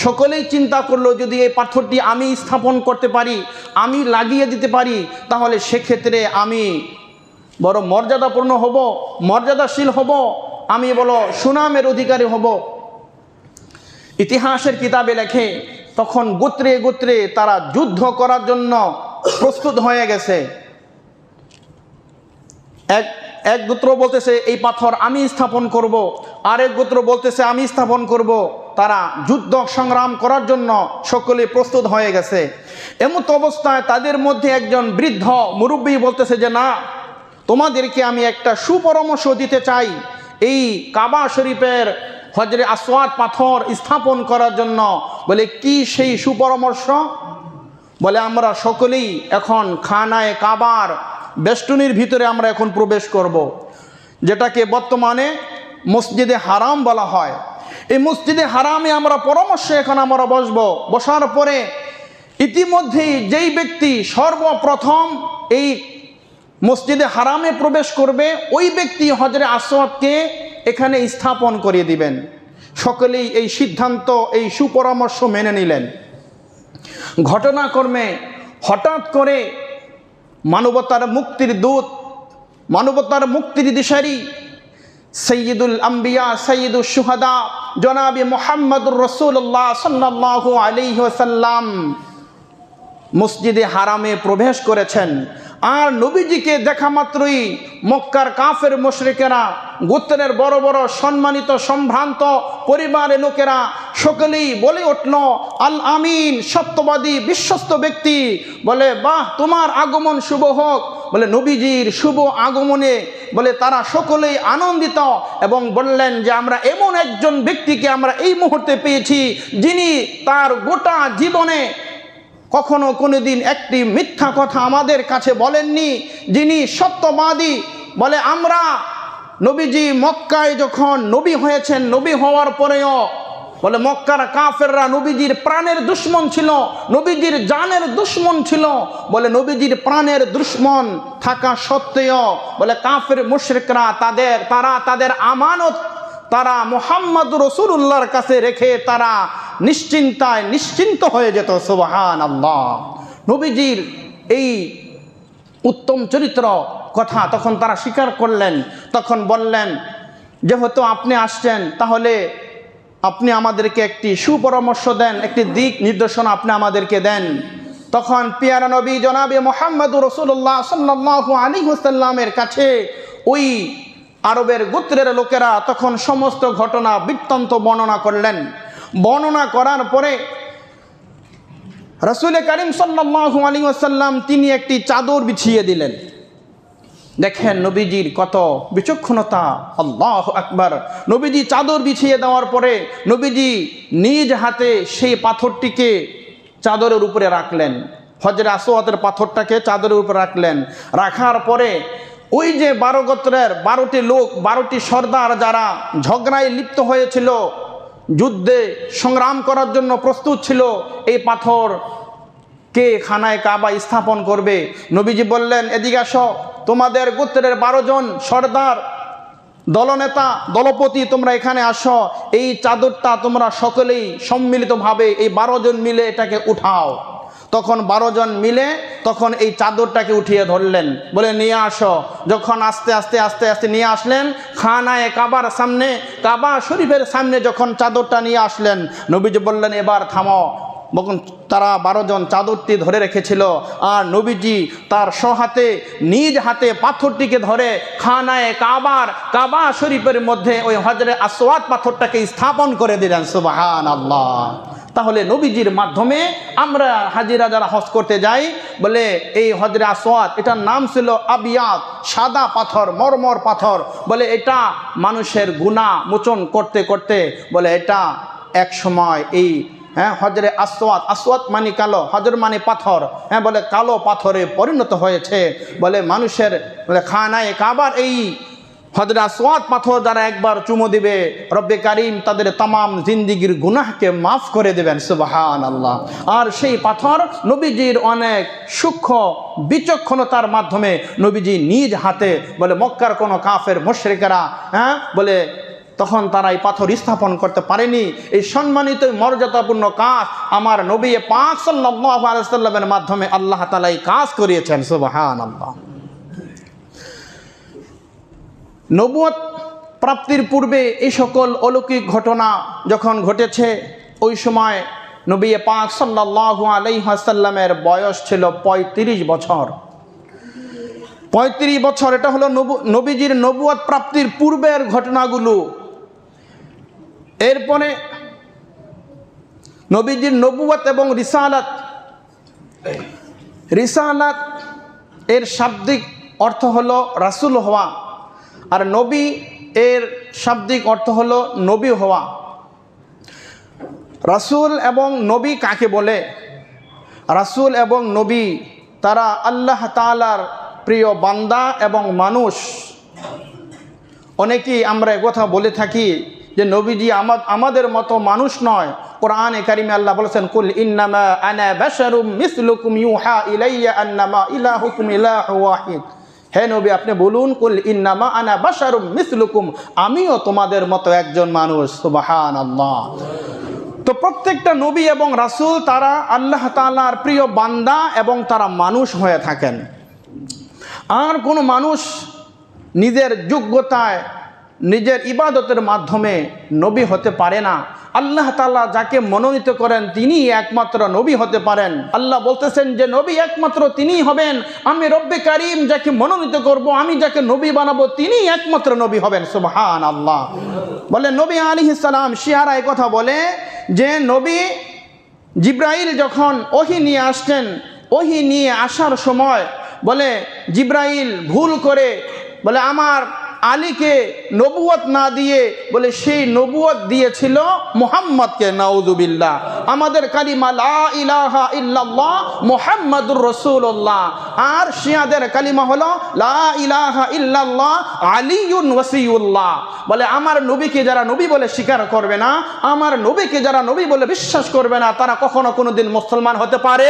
সকলেই চিন্তা করলো যদি এই পাথরটি আমি স্থাপন করতে পারি, আমি লাগিয়ে দিতে পারি, তাহলে সেক্ষেত্রে আমি বড় মর্যাদাপূর্ণ হব, মর্যাদাশীল হব, আমি বলো সুনামের অধিকারী হব। ইতিহাসের কিতাবে লেখে তখন গোত্রে গোত্রে তারা যুদ্ধ করার জন্য প্রস্তুত হয়ে গেছে। এক গোত্র বলতেছে এই পাথর আমি স্থাপন করব, আরেক গোত্র বলতেছে আমি স্থাপন করব। তারা যুদ্ধ সংগ্রাম করার জন্য সকলে প্রস্তুত হয়ে গেছে। এমত অবস্থায় তাদের মধ্যে একজন বৃদ্ধ মুরব্বী বলতেছে যে না, তোমাদেরকে আমি একটা সুপরামর্শ দিতে চাই। এই কাবা শরীফের হজরে আসওয়াদ পাথর স্থাপন করার জন্য। বলে কি সেই সুপরামর্শ? বলে আমরা সকলেই এখন খানায়ে কাবার বেষ্টনীর ভিতরে আমরা এখন প্রবেশ করব, যেটাকে বর্তমানে মসজিদে হারাম বলা হয়। এই মসজিদে হারামে আমরা পরামর্শে এখন আমরা বসবো। বসার পরে ইতিমধ্যেই যেই ব্যক্তি সর্বপ্রথম এই মসজিদে হারামে প্রবেশ করবে, ওই ব্যক্তি হজরে আসওয়াদকে এখানে স্থাপন করিয়ে দিবেন। সকলেই এই সিদ্ধান্ত, এই সুপরামর্শ মেনে নিলেন। ঘটনাক্রমে হঠাৎ করে মানবতার মুক্তির দূত, মানবতার মুক্তির দিশারি সৈয়দুল আম্বিয়া, সৈয়দুল শুহাদা জনাবে মুহাম্মদুর রাসূলুল্লাহ সাল্লাল্লাহু আলাইহি ওয়াসাল্লাম মসজিদে হারামে প্রবেশ করেছেন। আর নবীজিকে দেখা মাত্রই মক্কার কাফের মুশরিকেরা, গোত্রের বড় বড় সম্মানিত সম্ভ্রান্ত পরিবারের লোকেরা সকলেই বলে উঠল আল আমিন, সত্যবাদী, বিশ্বস্ত ব্যক্তি। বলে বাহ, তোমার আগমন শুভ হোক। বলে নবীজির শুভ আগমনে বলে তারা সকলেই আনন্দিত এবং বললেন যে আমরা এমন একজন ব্যক্তিকে আমরা এই মুহূর্তে পেয়েছি যিনি তার গোটা জীবনে কখনো কোনোদিন একটি মিথ্যা কথা আমাদের কাছে বলেননি, যিনি সত্যবাদী। বলে আমরা নবীজি মক্কায় যখন নবী হয়েছেন, নবী হওয়ার পরেও বলে মক্কার কাফেররা নবীজির প্রাণের দুশ্মন ছিল, নবীজির জানের দুশ্মন ছিল। বলে নবীজির প্রাণের দুশ্মন থাকা সত্ত্বেও বলে কাফের মুশরিকরা তারা তাদের আমানত তারা মুহাম্মদ রাসূলুল্লাহর কাছে রেখে তারা নিশ্চিন্ত হয়ে যেত। সুবহানাল্লাহ। নবীজির এই উত্তম চরিত্র কথা তখন তারা স্বীকার করলেন। তখন বললেন, যেহেতু আপনি আসছেন, তাহলে আপনি আমাদেরকে একটি সুপরামর্শ দেন, একটি দিক নির্দেশনা আপনি আমাদেরকে দেন। তখন পিয়ারা নবী জনাবে মুহাম্মদুর রাসূলুল্লাহ সাল্লাল্লাহু আলাইহি ওয়াসাল্লামের কাছে ওই আরবের গোত্রের লোকেরা তখন সমস্ত ঘটনা বৃত্তান্ত বর্ণনা করলেন। বর্ণনা করার পরে রাসূল করিম সাল্লাল্লাহু আলাইহি ওয়াসাল্লাম তিনি একটি চাদর বিছিয়ে দিলেন। দেখেন নবীজির কত বিচক্ষণতা, আল্লাহু আকবার। নবীজি চাদর বিছিয়ে দেওয়ার পরে নবীজি নিজ হাতে সেই পাথরটিকে চাদরের উপরে রাখলেন। হজরে আসওয়াদের পাথরটাকে চাদরের উপরে রাখলেন। রাখার পরে ওই যে 12 গোত্রের 12টি লোক, 12টি সর্দার যারা ঝগড়ায় লিপ্ত হয়েছিল, যুদ্ধে সংগ্রাম করার জন্য প্রস্তুত ছিল, এই পাথর কে খানায় কাবা স্থাপন করবে। নবীজি বললেন, এদিকে আসো, তোমাদের গোত্রের 12 জন সর্দার, দলনেতা, দলপতি, তোমরা এখানে আসো। এই চাদরটা তোমরা সকলেই সম্মিলিতভাবে এই 12 জন মিলে এটাকে উঠাও। তখন 12 জন মিলে তখন এই চাদরটাকে উঠিয়ে ধরলেন, বলে নিয়ে আসো। যখন আস্তে আস্তে আস্তে আস্তে নিয়ে আসলেন খানায় কাবার সামনে, কাবা শরীফের সামনে যখন চাদরটা নিয়ে আসলেন, নবীজি বললেন, এবার থামো। তখন তারা 12 জন চাদরটি ধরে রেখেছিল, আর নবীজি তার স্বহাতে নিজ হাতে পাথরটিকে ধরে খানায় কাবা শরীফের মধ্যে ওই হজরে আসওয়াদ পাথরটাকে স্থাপন করে দিলেন। সুবহানাল্লাহ। তাহলে নবীজির মাধ্যমে আমরা হাজিরা যারা হজ করতে যাই, বলে এই হজরে আসওয়াদ, এটার নাম ছিল আবিয়াদ, সাদা পাথর, মরমর পাথর। বলে এটা মানুষের গুনাহ মোচন করতে করতে বলে এটা এক সময় এই হজরে আসওয়াদ মানে কালো, হজর মানে পাথর, বলে কালো পাথরে পরিণত হয়েছে। বলে মানুষের বলে খানায় কাবার এই হজরে আসওয়াদ পাথর যারা একবার চুমো দিবে, রব্বে কারিম তাদের তামাম জিন্দিগির গুনাহকে মাফ করে দেবেন। সুবহানাল্লাহ। আর সেই পাথর নবীজির অনেক সূক্ষ্ম বিচক্ষণতার মাধ্যমে নবীজি নিজ হাতে, বলে মক্কার কোনো কাফের মুশরিকেরা বলে তখন তারা এই পাথর স্থাপন করতে পারেনি। এই সম্মানিত মর্যাদাপূর্ণ কাজ আমার নবী পাক সাল্লাল্লাহু আলাইহি ওয়াসাল্লামের মাধ্যমে আল্লাহ তাআলা এই কাজ করিয়েছেন। সুবহানাল্লাহ। নবুয়ত প্রাপ্তির পূর্বে এই সকল অলৌকিক ঘটনা যখন ঘটেছে, ওই সময় নবী পাক সাল্লাল্লাহু আলাইহি ওয়াসাল্লামের বয়স ছিল 35 বছর। 35 বছর, এটা হলো নবীজির নবুয়ত প্রাপ্তির পূর্বের ঘটনাগুলো। এরপরে নবীজির নবুয়ত এবং রিসালাত এর শাব্দিক অর্থ হলো রাসূল হওয়া, আর নবী এর শাব্দিক অর্থ হলো নবী হওয়া। রাসূল এবং নবী কাকে বলে? রাসূল এবং নবী তারা আল্লাহ তাআলার প্রিয় বান্দা এবং মানুষ। অনেকেই আমরা একথা বলে থাকি যে নবীজি আমাদের মতো মানুষ নয়। কোরআনে কারিমে আল্লাহ বলেছেন, কুল ইন্নামা আনা বাশারুম মিসলুকুম ইউহা ইলাইয়া আন্নামা ইলাহুকুম ইলাহু ওয়াহিদ। হে নবী, আপনি বলুন, কুল ইন্নামা আনা বাশারুম মিসলুকুম, আমিও তোমাদের মতো একজন মানুষ। সুবহানাল্লাহ। তো প্রত্যেকটা নবী এবং রাসূল তারা আল্লাহ তাআলার প্রিয় বান্দা এবং তারা মানুষ হয়ে থাকেন। আর কোনো মানুষ নিজের যোগ্যতায়, নিজের ইবাদতের মাধ্যমে নবী হতে পারে না। আল্লাহ তাআলা যাকে মনোনীত করেন তিনি একমাত্র নবী হতে পারেন। আল্লাহ বলতেছেন যে নবী একমাত্র তিনিই হবেন। আমি রব্বে কারিম যাকে মনোনীত করব, আমি যাকে নবী বানাবো, তিনি একমাত্র নবী হবেন। সুবহানাল্লাহ। বলে নবী আলাইহিস সালাম, শিয়ারা এই কথা বলে যে নবী জিব্রাইল যখন ওহী নিয়ে আসতেন, ওহী নিয়ে আসার সময় বলে জিব্রাইল ভুল করে বলে আমার আলীকে নবুয়ত না দিয়ে বলে সেই নবুয়ত দিয়েছিল মুহাম্মদকে। নাউযুবিল্লাহ। আমাদের কালিমা লা ইলাহা ইল্লাল্লাহ মুহাম্মাদুর রাসূলুল্লাহ, আর শিয়াদের কালিমা হলো লা ইলাহা ইল্লাল্লাহ আলিয়ুন ওয়াসিউল্লাহ। বলে আমার নবীকে যারা নবী বলে স্বীকার করবে না, আমার নবীকে যারা নবী বলে বিশ্বাস করবে না, তারা কখনো কোনোদিন মুসলমান হতে পারে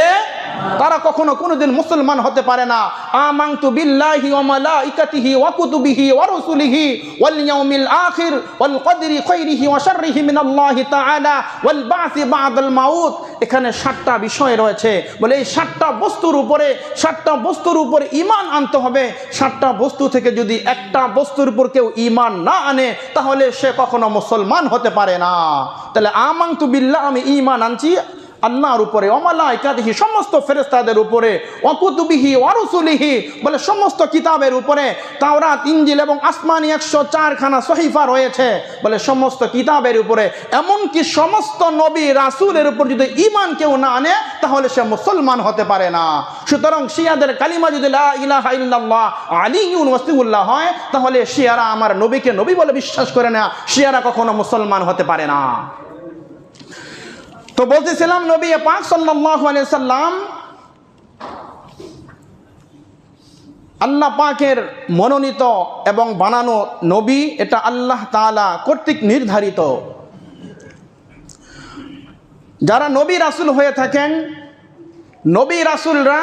তারা কখনো কোনোদিন মুসলমান হতে পারে না। আমানতু বিল্লাহি ওয়া মালাইকাতিহি ওয়া কুতুবিহি ওয়া রাসূলিহি ওয়াল ইয়াউমিল আখির ওয়াল কদরি খাইরিহি ওয়া শাররিহি মিনাল্লাহি তাআলা ওয়াল বাসি বাদাল মাউত। এখানে 7টা বিষয় রয়েছে। বলে এই 7টা বস্তুর উপরে ঈমান আনতে হবে। 7টা বস্তু থেকে যদি একটা বস্তুর উপর কেউ ঈমান না আনে তাহলে সে কখনো মুসলমান হতে পারে না। তাহলে আমানতু বিল্লাহ, আমি ঈমান আনছি আল্লাহর উপরে, ওয়া মালাইকাতিহি সমস্ত ফেরেশতাদের উপরে, ওয়া কুতুবিহি ওয়া রাসূলিহি বলে সমস্ত কিতাবের উপরে, তাওরাত ইনজিল এবং আসমানি 104 খানা সহিফা রয়েছে বলে সমস্ত কিতাবের উপরে, এমনকি সমস্ত নবী রাসূলের উপর যদি ঈমান কেউ না আনে তাহলে সে মুসলমান হতে পারে না। সুতরাং শিয়াদের কালিমা যদি লা ইলাহা ইল্লাল্লাহ আলিয়্যুন ওয়াসিউল্লাহ হয় তাহলে শিয়ারা আমার নবীকে নবী বলে বিশ্বাস করে না, শিয়ারা কখনো মুসলমান হতে পারে না। তো বলতেছিলাম নবী পাক সাল্লাল্লাহু আলাইহি সাল্লাম আল্লাহ পাকের মনোনীত এবং বানানো নবী, এটা আল্লাহ তাআলা কর্তৃক নির্ধারিত। যারা নবী রাসূল হয়ে থাকেন, নবী রাসূলরা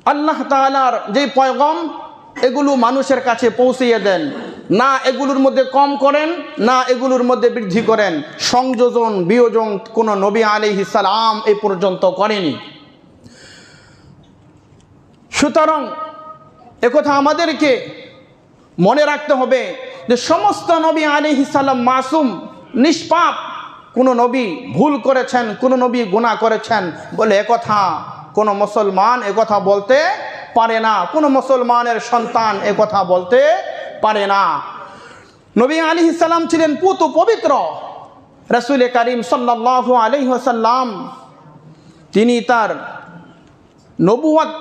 আল্লাহ তাআলার যে পয়গম এগুলো মানুষের কাছে পৌঁছিয়ে দেন, না এগুলোর মধ্যে কম করেন না এগুলোর মধ্যে বৃদ্ধি করেন, সংযোজন বিয়োজন কোনো নবী আলাইহিস সালাম এই পর্যন্ত করেনি। সুতরাং একথা আমাদেরকে মনে রাখতে হবে যে সমস্ত নবী আলাইহিস সালাম মাসুম, নিষ্পাপ। কোনো নবী ভুল করেছেন, কোনো নবী গুনাহ করেছেন বলে একথা কোনো মুসলমান একথা বলতে পারে না, কোনো মুসলমানের সন্তান একথা বলতে পারে না। নবী আলাইহিস সালাম ছিলেন পুত পবিত্র। রাসূল করিম সাল্লাল্লাহু আলাইহি ওয়াসাল্লাম তিনি তার নবুয়ত,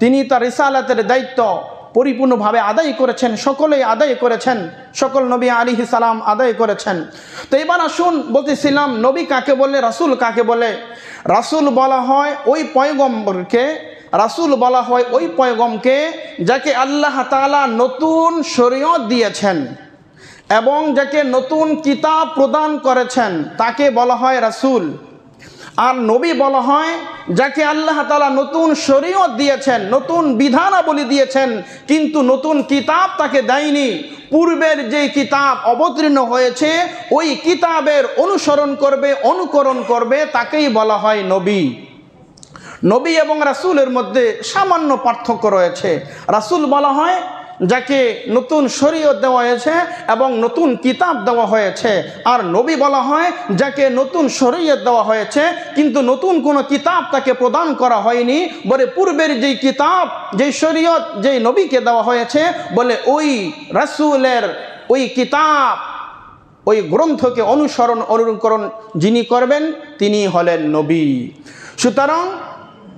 তিনি তার রিসালাতের দায়িত্ব পরিপূর্ণভাবে আদায় করেছেন, সকলেই আদায় করেছেন, সকল নবী আলাইহিস সালাম আদায় করেছেন। তো এবার আসুন বলতেছিলাম নবী কাকে বলে, রাসূল কাকে বলে। রাসূল বলা হয় ওই পয়গম্বরকে, রাসূল বলা হয় ওই পয়গমকে যাকে আল্লাহ তাআলা নতুন শরীয়ত দিয়েছেন এবং যাকে নতুন কিতাব প্রদান করেছেন তাকে বলা হয় রাসূল। আর নবী বলা হয় যাকে আল্লাহ তাআলা নতুন শরীয়ত দিয়েছেন, নতুন বিধানাবলী দিয়েছেন, কিন্তু নতুন কিতাব তাকে দেয়নি। পূর্বের যে কিতাব অবতীর্ণ হয়েছে ওই কিতাবের অনুসরণ করবে, অনুকরণ করবে, তাকেই বলা হয় নবী। নবী এবং রাসূলের মধ্যে সামান্য পার্থক্য রয়েছে। রাসূল বলা হয় যাকে নতুন শরীয়ত দেওয়া হয়েছে এবং নতুন কিতাব দেওয়া হয়েছে, আর নবী বলা হয় যাকে নতুন শরীয়ত দেওয়া হয়েছে কিন্তু নতুন কোনো কিতাব তাকে প্রদান করা হয়নি, বলে পূর্বের যেই কিতাব, যেই শরীয়ত, যেই নবীকে দেওয়া হয়েছে বলে ওই রাসূলের ওই কিতাব, ওই গ্রন্থকে অনুসরণ অনুকরণ যিনি করবেন তিনি হলেন নবী। সুতরাং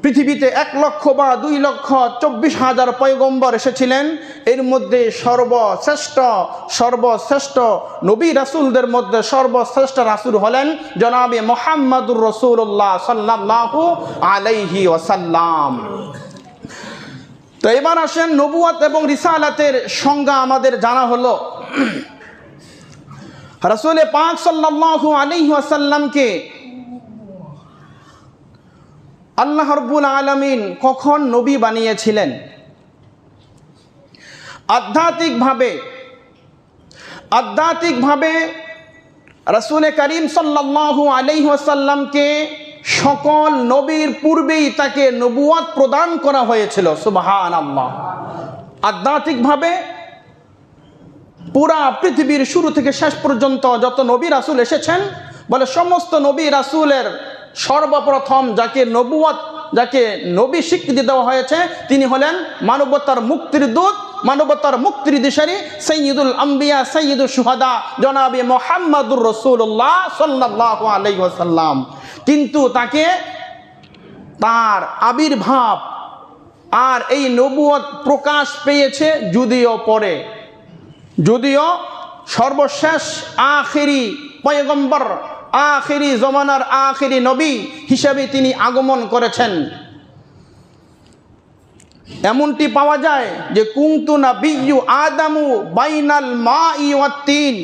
পৃথিবীতে 1,00,000 বা 2,24,000 পয়গম্বর এসেছিলেন, এর মধ্যে সর্বশ্রেষ্ঠ নবী রাসূলদের মধ্যে সর্বশ্রেষ্ঠ রাসূল হলেন জনাবে মুহাম্মদুর রাসূলুল্লাহ সাল্লাল্লাহু আলাইহি ওয়াসাল্লাম। তো এবার আসেন নবুয়ত এবং রিসালাতের সংজ্ঞা আমাদের জানা হলো। রাসূল পাক সাল্লাল্লাহু আলাইহি ওয়াসাল্লামকে আল্লাহ রাব্বুল আলামিন কখন নবী বানিয়েছিলেন? আধ্যাত্মিকভাবে রাসূল করিম সাল্লাল্লাহু আলাইহি ওয়াসাল্লামকে সকল নবীর পূর্বেই তাকে নবুয়ত প্রদান করা হয়েছিল। সুবহানাল্লাহ। আধ্যাত্মিকভাবে পুরা পৃথিবীর শুরু থেকে শেষ পর্যন্ত যত নবী রাসূল এসেছেন বলে সমস্ত নবী রাসূলের সর্বপ্রথম যাকে নবুয়ত, যাকে নবী স্বীকৃতি দেওয়া হয়েছে তিনি হলেন মানবতার মুক্তির দূত, মানবতার মুক্তির দিশারি সাইয়্যিদুল আম্বিয়া সাইয়্যিদুশ শুহাদা জনাবে মুহাম্মদুর রাসূলুল্লাহ সাল্লাল্লাহু আলাইহি ওয়াসাল্লাম। কিন্তু তাকে তার আবির্ভাব আর এই নবুয়ত প্রকাশ পেয়েছে যদিও সর্বশেষ আখিরি পয়গম্বর, আখিরি জমানার আখিরি নবী হিসেবে তিনি আগমন করেছেন। এমনটি পাওয়া যায় যে কুনতু নাবিয়্যু আদামু বাইনাল মাই ওয়াত তিন।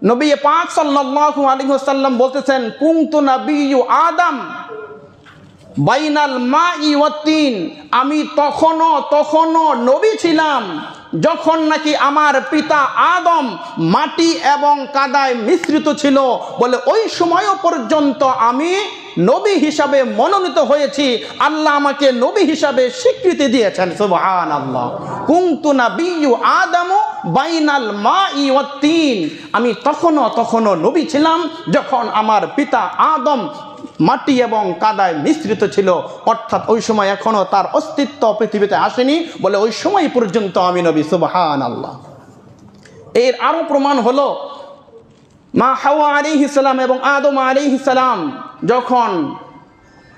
নবী পাক সাল্লাল্লাহু আলাইহি ওয়াসাল্লাম বলতেছেন কুনতু নাবিয়্যু আদম, বাইনাল মাই ওয়াত তিন, আমি তখনও নবী ছিলাম যখন নাকি আমার পিতা আদম মাটি এবং কাদায় মিশ্রিত ছিল। বলে ওই সময়ও পর্যন্ত আমি নবী হিসাবে মনোনীত হয়েছি, আল্লাহ আমাকে নবী হিসাবে স্বীকৃতি দিয়েছেন। সুবহানাল্লাহ। কুনতু নাবিয়্যু আদমু বাইনাল মাই ওয়াত তিন, আমি তখনও নবী ছিলাম যখন আমার পিতা আদম মাটি এবং কাদায় মিশ্রিত ছিল, অর্থাৎ ওই সময় এখনো তার অস্তিত্ব পৃথিবীতে আসেনি, বলে ওই সময় পর্যন্ত আমি নবী। সুবহানাল্লাহ। এর আরো প্রমাণ হলো মা হাওয়া আলাইহিস সালাম এবং আদম আলাইহিস সালাম যখন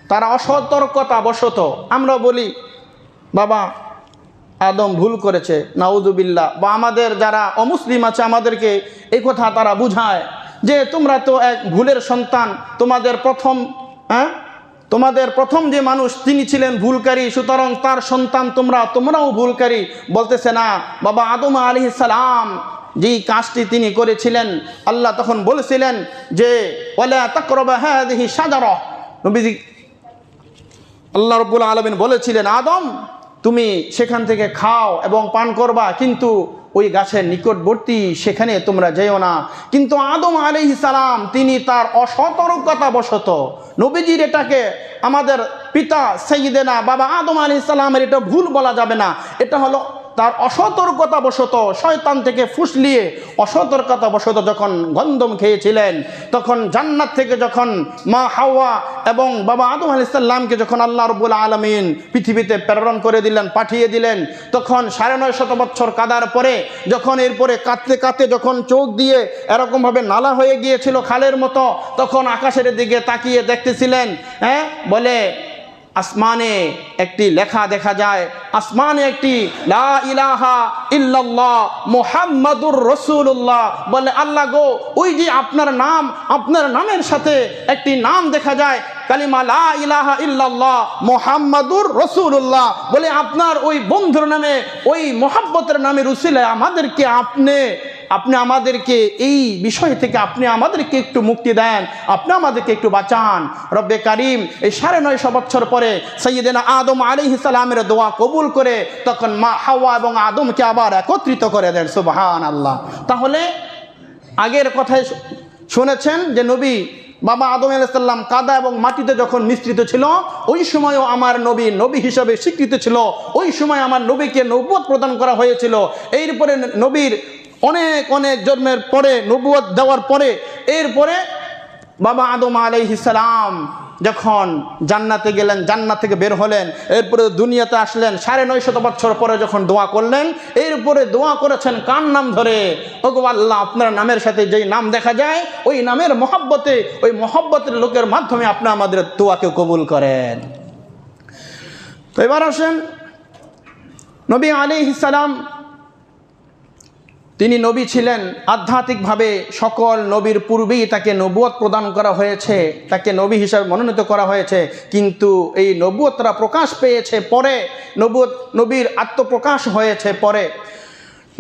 তারা অসতর্কতা বশত, আমরা বলি বাবা আদম ভুল করেছে, নাউযুবিল্লাহ, বা আমাদের যারা অমুসলিম আছে আমাদেরকে এই কথা তারা বুঝায় যে তোমরা তো এক ভুলের সন্তান, তোমাদের প্রথম যে মানুষ তিনি ছিলেন ভুলকারী, সুতরাং তার সন্তান তোমরাও ভুলকারী। বলতেছে না বাবা, আদম আলাইহিস সালাম যেই কাজটি তিনি করেছিলেন, আল্লাহ তখন বলেছিলেন যে ওয়ালা তাকরাবা হাযিহি শাজারা, নবীজি আল্লাহ রাব্বুল আলামিন বলেছিলেন আদম তুমি সেখান থেকে খাও এবং পান করবা, কিন্তু ওই গাছের নিকটবর্তী সেখানে তোমরা যেও না। কিন্তু আদম আলাইহিস সালাম তিনি তার অসতর্কতা বশত, নবীজির এটাকে আমাদের পিতা সাইয়্যিদেনা বাবা আদম আলাইহিস সালামের এটা ভুল বলা যাবে না, এটা হলো তার অসতর্কতা বশত, শয়তান থেকে ফুসলিয়ে অসতর্কতা বশত যখন গন্ধম খেয়েছিলেন, তখন জান্নাত থেকে যখন মা হাওয়া এবং বাবা আদম আলাইহিস সালামকে যখন আল্লাহ রাব্বুল আলামিন পৃথিবীতে প্রেরণ করে দিলেন, পাঠিয়ে দিলেন, তখন 950 বছর কাদার পরে যখন এরপরে কাঁদতে যখন চোখ দিয়ে এরকমভাবে নালা হয়ে গিয়েছিল খালের মতো, তখন আকাশের দিকে তাকিয়ে দেখতেছিলেন, বলে আসমানে একটি লেখা দেখা যায়, আসমানে একটি লা ইলাহা ইল্লাল্লাহ মুহাম্মাদুর রাসূলুল্লাহ। বলে আল্লাহ গো, ওই যে আপনার নামের সাথে একটি নাম দেখা যায়, কালিমা লা ইলাহা ইল্লাল্লাহ মুহাম্মাদুর রাসূলুল্লাহ। বলে আপনার ওই বন্ধুর নামে, ওই মুহাব্বতের নামের উসিলায় আমাদেরকে আপনি আমাদেরকে এই বিষয় থেকে আপনি আমাদেরকে একটু মুক্তি দেন, আপনি আমাদেরকে একটু বাঁচান। রব্বে কারিম এই 950 বছর পরে সাইয়্যিদেনা আদম আলাইহিস সালামের দোয়া কবুল করে তখন মা হাওয়া এবং আদমকে আবার একত্রিত করে দেন। সুবহানাল্লাহ। তাহলে আগের কথায় শুনেছেন যে নবী বাবা আদম আলাইহিস সালাম কাদা এবং মাটিতে যখন মিশ্রিত ছিল, ওই সময়ও আমার নবী হিসাবে স্বীকৃত ছিল, ওই সময় আমার নবীকে নবুয়ত প্রদান করা হয়েছিল। এরপরে নবীর অনেক জন্মের পরে, নবুয়ত দেওয়ার পরে, এরপরে বাবা আদম আলাইহিস সালাম যখন জান্নাতে গেলেন, জান্নাত থেকে বের হলেন, এরপরে দুনিয়াতে আসলেন, 950 বছর পরে যখন দোয়া করলেন, এরপরে দোয়া করেছেন কার নাম ধরে? ওগো আল্লাহ, আপনার নামের সাথে যেই নাম দেখা যায় ওই নামের মহব্বতে, ওই মহব্বতের লোকের মাধ্যমে আপনি আমাদের দোয়াকে কবুল করেন। তো এবার আসেন, নবী আলাইহিস সালাম তিনি নবী ছিলেন আধ্যাত্মিকভাবে, সকল নবীর পূর্বেই তাকে নবুয়ত প্রদান করা হয়েছে, তাকে নবী হিসাবে মনোনীত করা হয়েছে। কিন্তু এই নবুয়তরা প্রকাশ পেয়েছে পরে, নবীর আত্মপ্রকাশ হয়েছে পরে।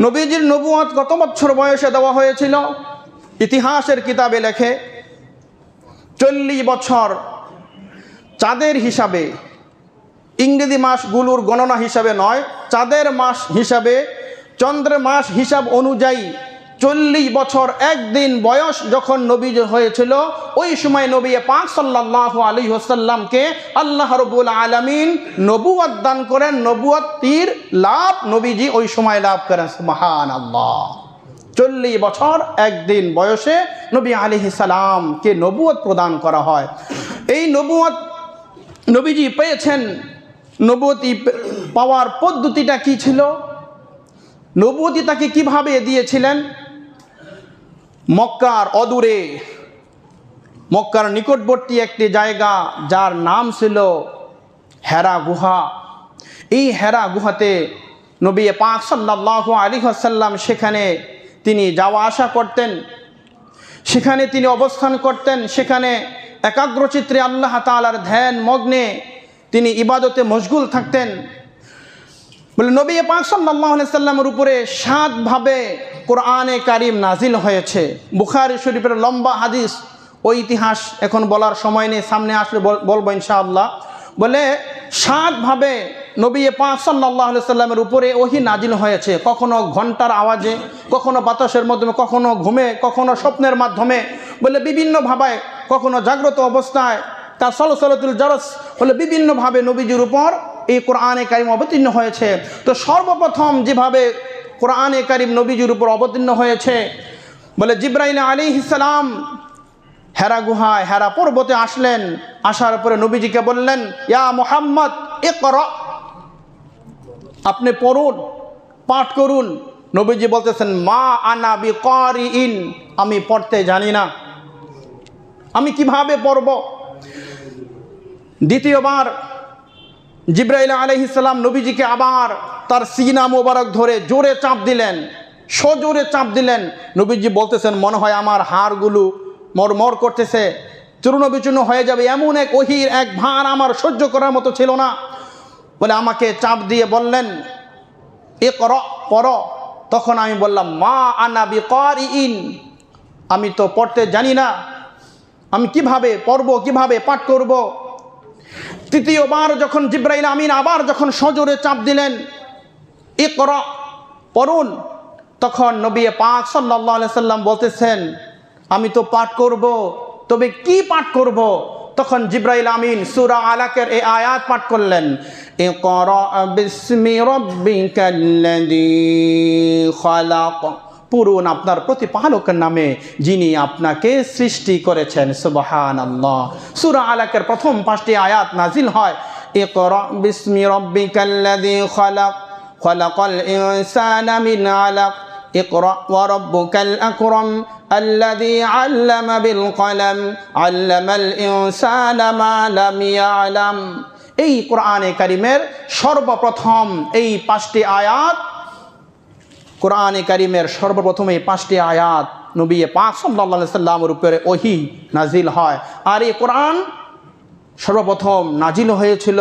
নবীজির নবুয়ত কত বছর বয়সে দেওয়া হয়েছিল? ইতিহাসের কিতাবে লেখে 40 বছর চাঁদের হিসাবে, ইংরেজি মাসগুলোর গণনা হিসাবে নয়, চাঁদের মাস হিসাবে, চন্দ্রের মাস হিসাব অনুযায়ী 40 বছর 1 দিন বয়স যখন নবী হয়েছিল, ওই সময় নবী পাক সাল্লাল্লাহু আলাইহি ওয়াসাল্লামকে আল্লাহ রাব্বুল আলামিন নবুয়ত দান করেন। নবুয়তির লাভ নবীজি ওই সময় লাভ করেন। সুবহানাল্লাহ। 40 বছর 1 দিন বয়সে নবী আলাইহিস সালামকে নবুয়ত প্রদান করা হয়। এই নবুয়ত নবীজি পেয়েছেন। নবুয়তি পাওয়ার পদ্ধতিটা কি ছিল? নবুয়তি তাকে কিভাবে দিয়েছিলেন? মক্কার অদূরে, মক্কার নিকটবর্তী একটি জায়গা যার নাম ছিল হেরা গুহা। এই হেরা গুহাতে নবী পাক সাল্লাল্লাহু আলাইহি ওয়াসাল্লাম সেখানে তিনি যাওয়া আসা করতেন, সেখানে তিনি অবস্থান করতেন, সেখানে একাগ্রচিত্রে আল্লাহ তাআলার ধ্যান মগ্নে তিনি ইবাদতে মশগুল থাকতেন। বলে নবী পাক সাল্লাল্লাহু আলাইহি ওয়াসাল্লামের উপরে 7 ভাবে কোরআনে কারিম নাজিল হয়েছে। বুখারী শরীফের লম্বা হাদিস, ওই ইতিহাস এখন বলার সময় নেই, সামনে আসলে বলবো ইনশাআল্লাহ। বলে 7 ভাবে নবী পাক সাল্লাল্লাহু আলাইহি সাল্লামের উপরে ওহী নাজিল হয়েছে, কখনো ঘন্টার আওয়াজে, কখনো বাতাসের মাধ্যমে, কখনো ঘুমে, কখনো স্বপ্নের মাধ্যমে, বলে বিভিন্নভাবে, কখনো জাগ্রত অবস্থায়, তার সলসলাতুল জারস, বলে বিভিন্নভাবে নবীজির উপর এই কোরআনে কারিম অবতীর্ণ হয়েছে। তো সর্বপ্রথম যেভাবে কোরআনে কারিম নবীজির উপর অবতীর্ণ হয়েছে, বলে জিবরাইল আলাইহিস সালাম হেরা গুহায়, হেরা পর্বতে আসলেন। আসার পরে নবীজিকে বললেন, ইয়া মুহাম্মদ ইকরা, আপনি পড়ুন, পাঠ করুন। নবীজি বলতেছেন, মা আনা বিকারিইন, আমি পড়তে জানি না, আমি কিভাবে পড়ব। দ্বিতীয়বার জিবরাইল আলাইহিস সালাম নবীজিকে আবার তার সিনা মোবারক ধরে জোরে চাপ দিলেন, সজোরে চাপ দিলেন। নবীজি বলতেছেন, মনে হয় আমার হাড়গুলো মরমর করতেছে, চূর্ণ বিচূর্ণ হয়ে যাবে, এমন এক ওহীর এক ভার আমার সহ্য করার মতো ছিল না। বলে আমাকে চাপ দিয়ে বললেন, ইকরা, পড়ো। তখন আমি বললাম, মা আনা বিকারিইন, আমি তো পড়তে জানি না, আমি কিভাবে পড়ব, কিভাবে পাঠ করব। তৃতীয়বার যখন জিবরাইল আমিন আবার যখন সজোরে চাপ দিলেন, ইকরা, পড়ুন, তখন নবী পাক সাল্লাল্লাহু আলাইহি সাল্লাম বলতেছেন, আমি তো পাঠ করব, তবে কি পাঠ করব। তখন জিবরাইল আমিন সূরা আলাকের এই আয়াত পাঠ করলেন, ইকরা বিসমি রাব্বিকাল্লাযী খালাক, পড়ুন আপনার প্রতিপালকের নামে যিনি আপনাকে সৃষ্টি করেছেন। সুবহানাল্লাহ। সূরা আলাকের প্রথম 5টি আয়াত নাজিল হয়, ইকরা বিসমি রাব্বিকাল্লাযী খালাক, খালাকাল ইনসানা মিন আলাক, ইকরা ওয়া রাব্বুকাল আকরাম আল্লাযী আল্লামা বিল কলম আল্লামাল ইনসানা মা লাম ইয়ালাম। এই কোরআনে কারিমের সর্বপ্রথম এই 5টি আয়াত, কোরআনে কারিমের সর্বপ্রথম এই 5টি আয়াত নবী পাক সাল্লাল্লাহু আলাইহি সাল্লামের উপরে ওহী নাজিল হয়। আর এই কোরআন সর্বপ্রথম নাজিল হয়েছিল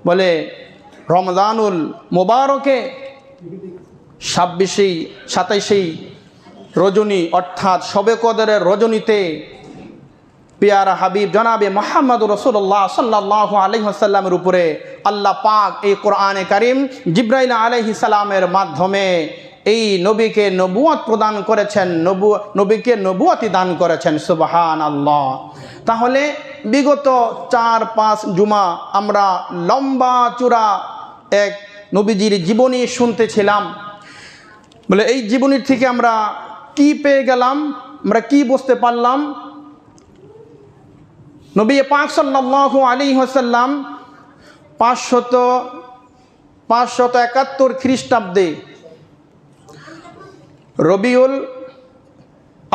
বলে রমজানুল মুবারকে 27 রজনী, অর্থাৎ শবে কদরের রজনীতে পিয়ারা হাবিব জনাবে মুহাম্মদ রাসূলুল্লাহ সাল্লাল্লাহু আলাইহি ওয়াসাল্লামের উপরে আল্লাহ পাক এই কোরআনে কারিম জিবরাইল আলাইহিস সালামের মাধ্যমে এই নবীকে নবুয়ত প্রদান করেছেন, নবীকে নবুয়তি দান করেছেন। সুবহানাল্লাহ। তাহলে বিগত 4-5 জুমা আমরা লম্বা চূড়া এক নবীজির জীবনী শুনতেছিলাম। বলে এই জীবনীর থেকে আমরা কি পেয়ে গেলাম, আমরা কি বুঝতে পারলাম। নবী পাক সাল্লাল্লাহু আলাইহি ওয়াসাল্লাম 571 খ্রিস্টাব্দে রবিউল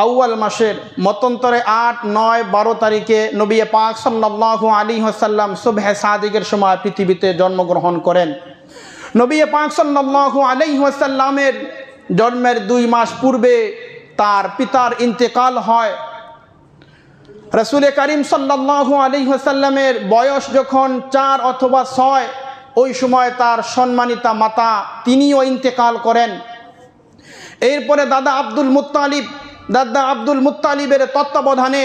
আউয়াল মাসের মতান্তরে 8, 9, 12 তারিখে নবী পাক সাল্লাল্লাহু আলাইহি ওয়াসাল্লাম সুবহে সাদিকের সময় পৃথিবীতে জন্মগ্রহণ করেন। নবী পাক সাল্লাল্লাহু আলাইহি ওয়াসাল্লামের জন্মের 2 মাস পূর্বে তার পিতার ইন্তেকাল হয়। রাসূল করিম সাল্লাল্লাহু আলাইহি ওয়াসাল্লামের বয়স যখন 4 অথবা 6, ওই সময় তার সম্মানিতা মাতা তিনিও ইন্তেকাল করেন। এরপরে দাদা আব্দুল মুত্তালিবের তত্ত্বাবধানে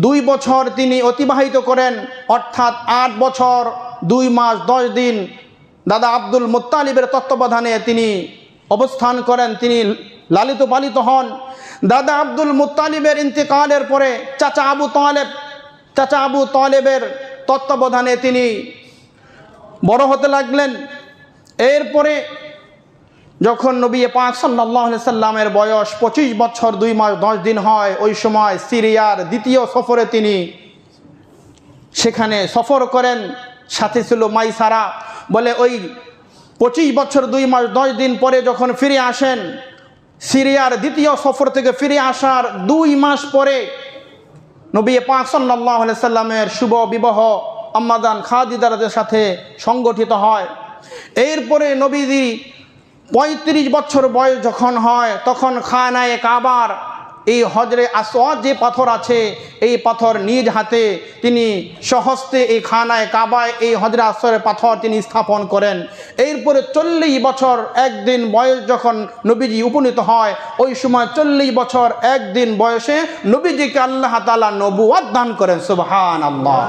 2 বছর তিনি অতিবাহিত করেন, অর্থাৎ 8 বছর 2 মাস 10 দিন দাদা আব্দুল মুত্তালিবের তত্ত্বাবধানে তিনি অবস্থান করেন, তিনি লালিত পালিত হন। দাদা আব্দুল মুত্তালিবের ইন্তেকালের পরে চাচা আবু তালেবের তত্ত্বাবধানে তিনি বড় হতে লাগলেন। এরপরে যখন নবী পাক সাল্লাল্লাহু আলাইহি সাল্লামের বয়স 25 বছর 2 মাস 10 দিন হয়, ওই সময় সিরিয়ার দ্বিতীয় সফরে তিনি সেখানে সফর করেন, সাথে ছিল মাইসারা। বলে ওই 25 বছর 2 মাস 10 দিন পরে যখন ফিরে আসেন, সিরিয়ার দ্বিতীয় সফর থেকে ফিরে আসার 2 মাস পরে নবী পাক সাল্লাল্লাহু আলাইহি সাল্লামের শুভ বিবাহ আম্মাজান খাদিজার সাথে সংগঠিত হয়। এরপরে নবীজি 35 বছর বয়স যখন হয়, তখন খানায়ে কাবার এই হজরে আসওয়াদ যে পাথর আছে, এই পাথর নিজ হাতে তিনি স্বহস্তে এই খানায় কাবায় এই হজরে আসওয়াদের পাথর তিনি স্থাপন করেন। এরপরে 40 বছর একদিন বয়স যখন নবীজি উপনীত হয়, ওই সময় 40 বছর একদিন বয়সে নবীজিকে আল্লাহ তাআলা নবুয়ত দান করেন। সুবহানাল্লাহ।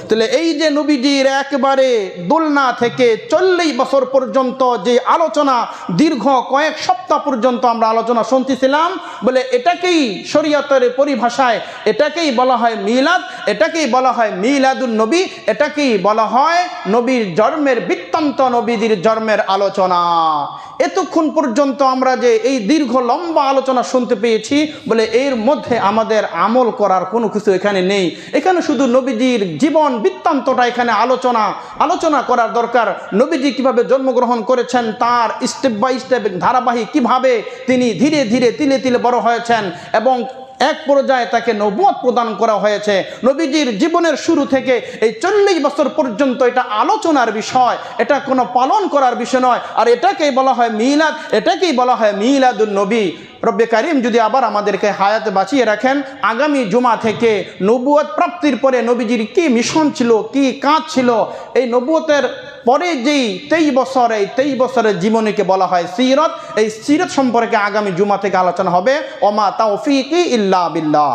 তাহলে এই যে নবীজির একেবারে দোলনা থেকে 40 বছর পর্যন্ত যে আলোচনা, দীর্ঘ কয়েক সপ্তাহ পর্যন্ত আমরা আলোচনা শুনতেছিলাম, বলে এটাকেই শরীয়তের পরিভাষায় এটাকেই বলা হয় মিলাদ, এটাকেই বলা হয় মিলাদুন নবী, এটাকেই বলা হয় নবীর জন্মের বৃত্তান্ত, নবীজির জন্মের আলোচনা। এতক্ষণ পর্যন্ত আমরা যে এই দীর্ঘ লম্বা আলোচনা শুনতে পেয়েছি, বলে এর মধ্যে আমাদের আমল করার কোনো কিছু এখানে নেই। এখানে শুধু নবীজির জীবন বৃত্তান্তটা এখানে আলোচনা করার দরকার। নবীজি কিভাবে জন্মগ্রহণ করেছেন, তার স্টেপ বাই স্টেপ ধারাবাহিক কিভাবে তিনি ধীরে ধীরে তিলে তিলে বড় হয়েছেন এবং এক পর্যায়ে তাকে নবুয়ত প্রদান করা হয়েছে। নবীজির জীবনের শুরু থেকে এই 40 বছর পর্যন্ত এটা আলোচনার বিষয়, এটা কোনো পালন করার বিষয় নয়। আর এটাকেই বলা হয় মিলাদ, এটাকেই বলা হয় মিলাদুন নবী। রব্বে কারিম যদি আবার আমাদেরকে হায়াতে বাঁচিয়ে রাখেন, আগামী জুমা থেকে নবুয়ত প্রাপ্তির পরে নবীজির কি মিশন ছিল, কি কাজ ছিল, এই নবুয়তের পরে যেই 23 বছর, এই 23 বছরের জীবনীকে বলা হয় সিরত। এই সিরত সম্পর্কে আগামী জুমা থেকে আলোচনা হবে। ওমা তাওফিকি ইল্লা বিল্লাহ।